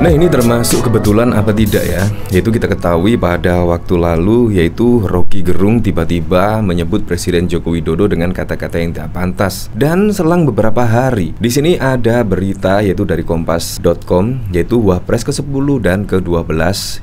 Nah, ini termasuk kebetulan apa tidak ya? Yaitu kita ketahui pada waktu lalu, yaitu Rocky Gerung tiba-tiba menyebut Presiden Joko Widodo dengan kata-kata yang tidak pantas. Dan selang beberapa hari, di sini ada berita yaitu dari Kompas.com, yaitu Wapres ke-10 dan ke-12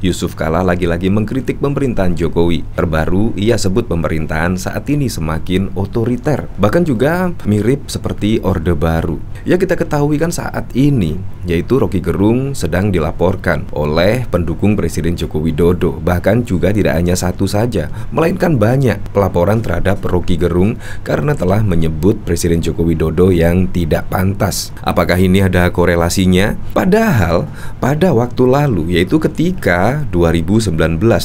Yusuf Kala lagi-lagi mengkritik pemerintahan Jokowi. Terbaru, ia sebut pemerintahan saat ini semakin otoriter, bahkan juga mirip seperti Orde Baru. Ya, kita ketahui kan saat ini, yaitu Rocky Gerung sedang dilaporkan oleh pendukung Presiden Joko Widodo. Bahkan juga tidak hanya satu saja, melainkan banyak pelaporan terhadap Rocky Gerung karena telah menyebut Presiden Joko Widodo yang tidak pantas. Apakah ini ada korelasinya? Padahal pada waktu lalu, yaitu ketika 2019,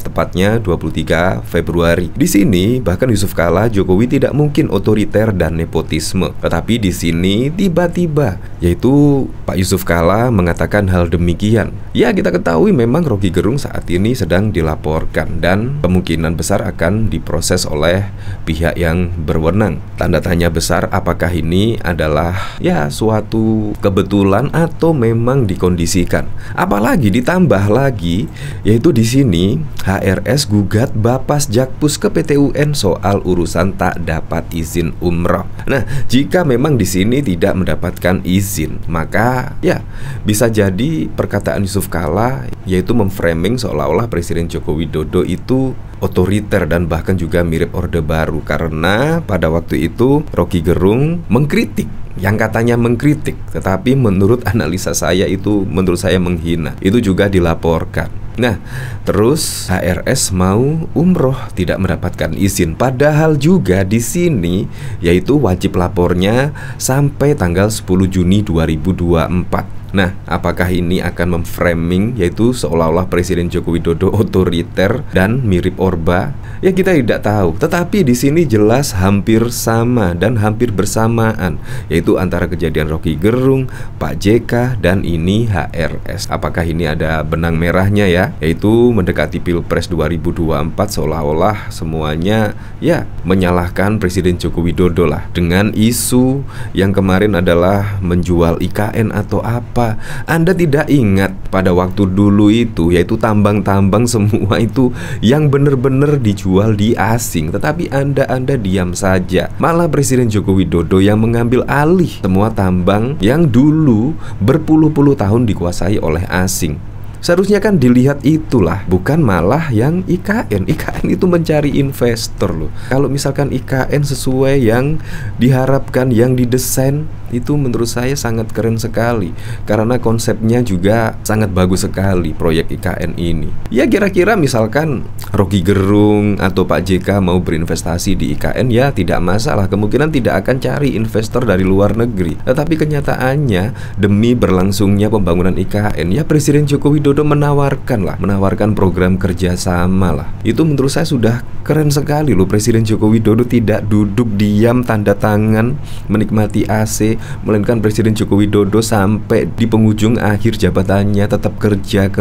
tepatnya 23 Februari. Di sini bahkan Yusuf Kala, Jokowi tidak mungkin otoriter dan nepotisme. Tetapi di sini tiba-tiba, yaitu Pak Yusuf Kala mengatakan hal demikian. Ya, kita ketahui memang Rocky Gerung saat ini sedang dilaporkan dan kemungkinan besar akan diproses oleh pihak yang berwenang. Tanda tanya besar, apakah ini adalah ya suatu kebetulan atau memang dikondisikan. Apalagi ditambah lagi, yaitu di sini HRS gugat Bapas Jakpus ke PT UN soal urusan tak dapat izin umroh. Nah, jika memang di sini tidak mendapatkan izin, maka ya bisa jadi perkataan Yusuf Kala yaitu memframing seolah-olah Presiden Joko Widodo itu otoriter dan bahkan juga mirip Orde Baru, karena pada waktu itu Rocky Gerung mengkritik, yang katanya mengkritik, tetapi menurut analisa saya itu menurut saya menghina. Itu juga dilaporkan. Nah, terus HRS mau umroh tidak mendapatkan izin, padahal juga di sini yaitu wajib lapornya sampai tanggal 10 Juni 2024. Nah, apakah ini akan memframing yaitu seolah-olah Presiden Joko Widodo otoriter dan mirip Orba? Ya, kita tidak tahu. Tetapi di sini jelas hampir sama dan hampir bersamaan, yaitu antara kejadian Rocky Gerung, Pak JK, dan ini HRS. Apakah ini ada benang merahnya ya? Yaitu mendekati Pilpres 2024 seolah-olah semuanya ya menyalahkan Presiden Joko Widodo lah, dengan isu yang kemarin adalah menjual IKN atau apa. Anda tidak ingat pada waktu dulu itu, yaitu tambang-tambang semua itu yang benar-benar dijual di asing, tetapi Anda diam saja. Malah Presiden Joko Widodo yang mengambil alih semua tambang yang dulu berpuluh-puluh tahun dikuasai oleh asing. Seharusnya kan dilihat itulah, bukan malah yang IKN. IKN itu mencari investor loh. Kalau misalkan IKN sesuai yang diharapkan, yang didesain, itu menurut saya sangat keren sekali, karena konsepnya juga sangat bagus sekali proyek IKN ini. Ya, kira-kira misalkan Rocky Gerung atau Pak JK mau berinvestasi di IKN, ya tidak masalah, kemungkinan tidak akan cari investor dari luar negeri. Tetapi kenyataannya demi berlangsungnya pembangunan IKN, ya Presiden Joko Widodo menawarkan program kerjasama lah. Itu menurut saya sudah keren sekali loh. Presiden Joko Widodo tidak duduk diam tanda tangan menikmati AC, melainkan Presiden Joko Widodo sampai di penghujung akhir jabatannya tetap kerja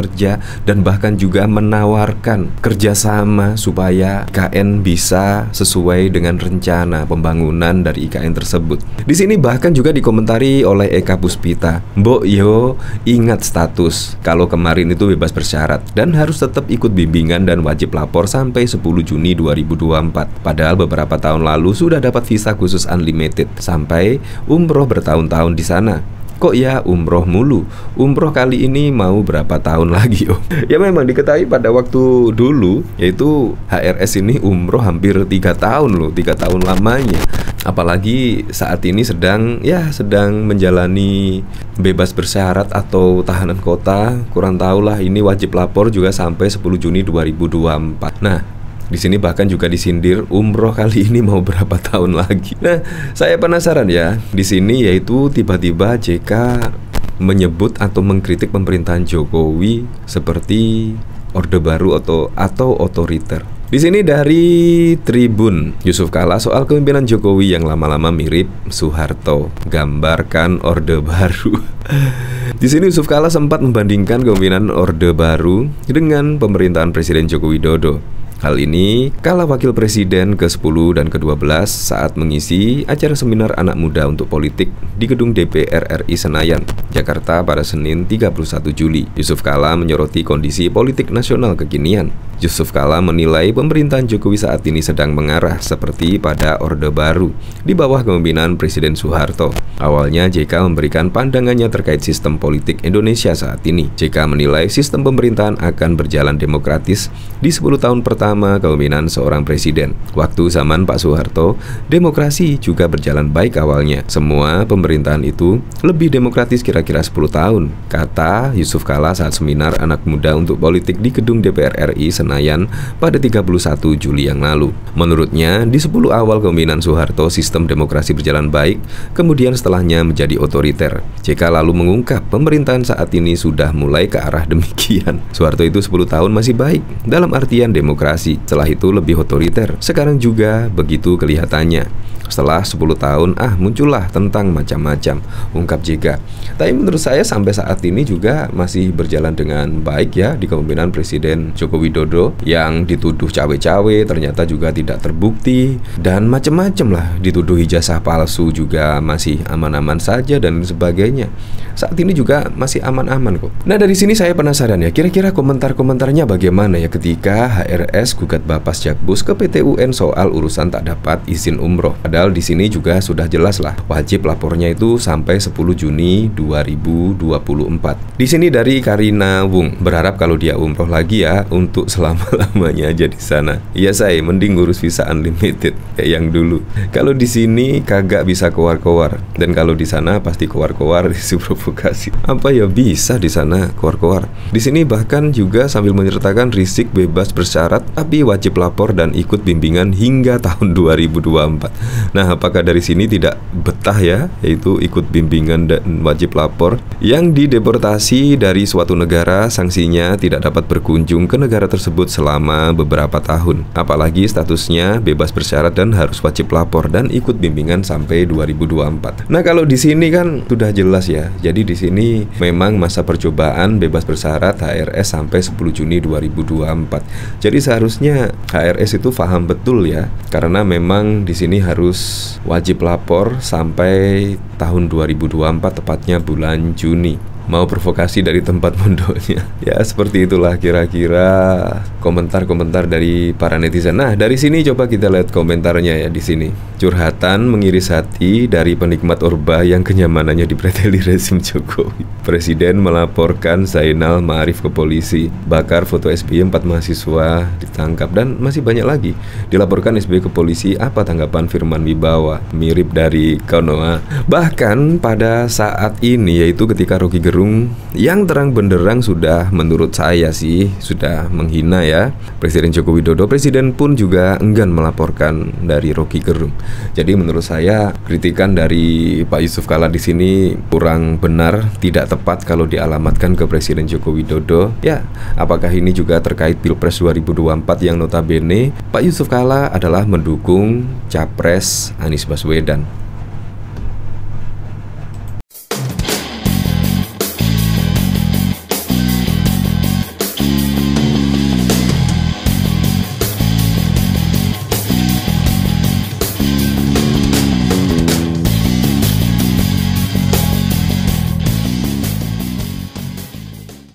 dan bahkan juga menawarkan kerjasama supaya IKN bisa sesuai dengan rencana pembangunan dari IKN tersebut. Di sini bahkan juga dikomentari oleh Eka Puspita, "Mbok yo ingat status kalau kemarin itu bebas bersyarat dan harus tetap ikut bimbingan dan wajib lapor sampai 10 Juni 2024. Padahal beberapa tahun lalu sudah dapat visa khusus unlimited sampai umroh bertahun-tahun di sana. Kok ya umroh mulu? Umroh kali ini mau berapa tahun lagi oh?" Ya, memang diketahui pada waktu dulu, yaitu HRS ini umroh hampir 3 tahun loh, 3 tahun lamanya. Apalagi saat ini sedang menjalani bebas bersyarat atau tahanan kota. Kurang tahulah, ini wajib lapor juga sampai 10 Juni 2024. Nah, di sini bahkan juga disindir umroh kali ini mau berapa tahun lagi. Nah, saya penasaran ya. Di sini yaitu tiba-tiba JK menyebut atau mengkritik pemerintahan Jokowi seperti Orde Baru atau otoriter. Di sini dari Tribun, Yusuf Kala soal kepemimpinan Jokowi yang lama-lama mirip Soeharto, gambarkan Orde Baru. Di sini Yusuf Kala sempat membandingkan kepemimpinan Orde Baru dengan pemerintahan Presiden Joko Widodo. Hal ini kala Wakil Presiden ke-10 dan ke-12 saat mengisi acara seminar anak muda untuk politik di gedung DPR RI Senayan, Jakarta pada Senin 31 Juli. Yusuf Kala menyoroti kondisi politik nasional kekinian. Yusuf Kala menilai pemerintahan Jokowi saat ini sedang mengarah seperti pada Orde Baru di bawah kepemimpinan Presiden Soeharto. Awalnya JK memberikan pandangannya terkait sistem politik Indonesia saat ini. JK menilai sistem pemerintahan akan berjalan demokratis di 10 tahun pertama kepemimpinan seorang presiden. Waktu zaman Pak Soeharto, demokrasi juga berjalan baik awalnya. Semua pemerintahan itu lebih demokratis kira-kira 10 tahun, kata Yusuf Kala saat seminar anak muda untuk politik di gedung DPR RI Senayan pada 31 Juli yang lalu. Menurutnya, di 10 awal kepemimpinan Soeharto sistem demokrasi berjalan baik, kemudian setelahnya menjadi otoriter. JK lalu mengungkap pemerintahan saat ini sudah mulai ke arah demikian. Soeharto itu 10 tahun masih baik dalam artian demokrasi, setelah itu lebih otoriter. Sekarang juga begitu kelihatannya. Setelah 10 tahun, muncullah tentang macam-macam, ungkap JK. Tapi menurut saya sampai saat ini juga masih berjalan dengan baik ya di kepemimpinan Presiden Joko Widodo, yang dituduh cawe-cawe ternyata juga tidak terbukti dan macam-macam lah, dituduh ijazah palsu juga masih aman-aman saja dan sebagainya. Saat ini juga masih aman-aman kok. Nah, dari sini saya penasaran ya, kira-kira komentar-komentarnya bagaimana ya ketika HRS gugat Bapas Jakbus ke PT UN soal urusan tak dapat izin umroh. Padahal di sini juga sudah jelas lah, wajib lapornya itu sampai 10 Juni 2024. Di sini dari Karina Wung, berharap kalau dia umroh lagi ya untuk selama-lamanya aja di sana. Iya, saya mending ngurus visa unlimited kayak yang dulu. Kalau di sini kagak bisa keluar-keluar, dan kalau di sana pasti keluar-keluar isu provokasi. Apa ya bisa di sana keluar-keluar. Di sini bahkan juga sambil menyertakan Rizik bebas bersyarat tapi wajib lapor dan ikut bimbingan hingga tahun 2024. Nah, apakah dari sini tidak betah ya, yaitu ikut bimbingan dan wajib lapor? Yang dideportasi dari suatu negara, sanksinya tidak dapat berkunjung ke negara tersebut selama beberapa tahun. Apalagi statusnya bebas bersyarat dan harus wajib lapor dan ikut bimbingan sampai 2024. Nah, kalau di sini kan sudah jelas ya. Jadi di sini memang masa percobaan bebas bersyarat HRS sampai 10 Juni 2024. Jadi seharusnya HRS itu paham betul ya, karena memang di sini harus wajib lapor sampai tahun 2024, tepatnya bulan Juni. Mau provokasi dari tempat mondoknya. Ya, seperti itulah kira-kira komentar-komentar dari para netizen. Nah, dari sini coba kita lihat komentarnya ya di sini. Curhatan mengiris hati dari penikmat orba yang kenyamanannya dipreteli rezim Jokowi. Presiden melaporkan Zainal Ma'arif ke polisi. Bakar foto SBY 4 mahasiswa ditangkap, dan masih banyak lagi. Dilaporkan SBY ke polisi. Apa tanggapan Firman Wibawa? Mirip dari Konoha. Bahkan pada saat ini, yaitu ketika Rocky Gerung yang terang benderang sudah, menurut saya sih sudah menghina ya Presiden Joko Widodo, presiden pun juga enggan melaporkan dari Rocky Gerung. Jadi menurut saya kritikan dari Pak Yusuf Kala di sini kurang benar, tidak tepat kalau dialamatkan ke Presiden Joko Widodo. Ya, apakah ini juga terkait Pilpres 2024 yang notabene Pak Yusuf Kala adalah mendukung Capres Anies Baswedan.